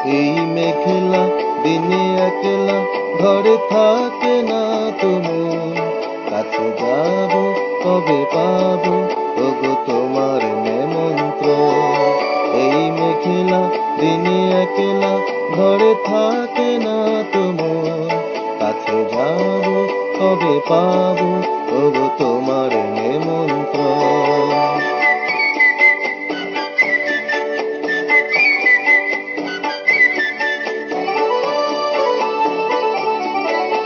এই মেঘলা দিনে একলা ঘরে থাকে না তুমি, কাছে যাব কবে পাবো ওগো তোমার নেমন্ত্রণ। এই মেঘলা দিনে একলা ঘরে থাকে না তুমি, কাছে যাব কবে পাবো ওগো তোমার নেমন্ত্রণ।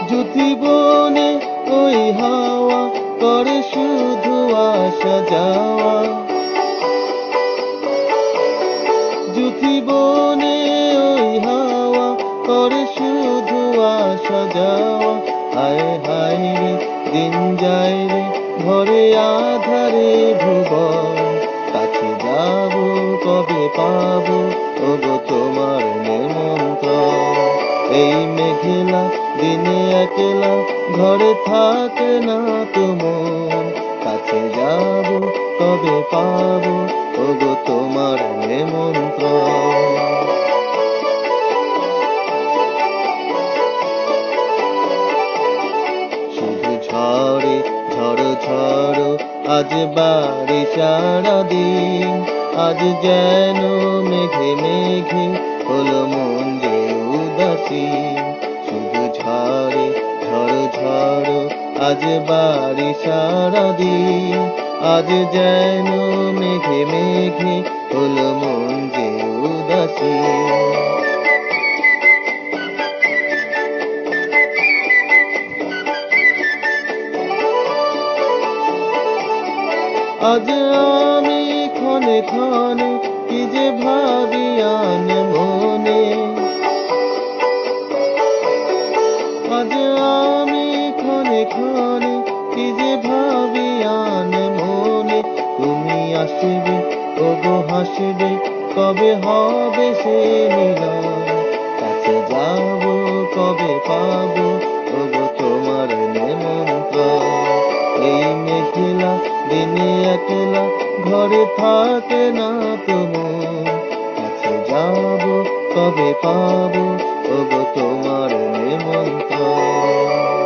জ্যোতি বনে ওই হাওয়া করে শুধু আসা যাওয়া, জ্যোতি বনে ওই হাওয়া করে শুধু আসা যাওয়া। হায় হায় রে দিন যায় রে ঘরে আধারে ভুবন, কাছে যাব কবে পাবো ওগো তোমার নেমন্ত্রণ। এই মেঘলা দিনে একলা ঘরে থাকে না তুমন, কাছে যাব কবে পাবো ওগো তোমার নেমন্ত্রণ। শুধু ঝড়ে ঝড়ো ঝড়ো আজ বাড়ি সারাদিন, আজ যেন মেঘে মেঘে হলো মন যে উদাসী। শুধু ঝড়ে ঝড়ো ঝড়ো আজ বাড়ি সারাদিন, আজ যেন মেঘে মেঘে হলো মন যে উদাসী। আজ আমি ক্ষণে ক্ষণে কি যে ভাবি আনে মনে, আজ আমি ক্ষণে ক্ষণে কি যে ভাবি আনে মনে। তুমি আসবে ওগো হাসবে কবে হবে সে মিলন, কাছে যাব কবে পাবো ওগো তোমার নেমন্ত্রণ। এই মেঘলা দিনে একলা ঘরে থাকে না তুমি, কাছে যাব কবে পাবো ওগো তোমার নেমন্ত্রণ।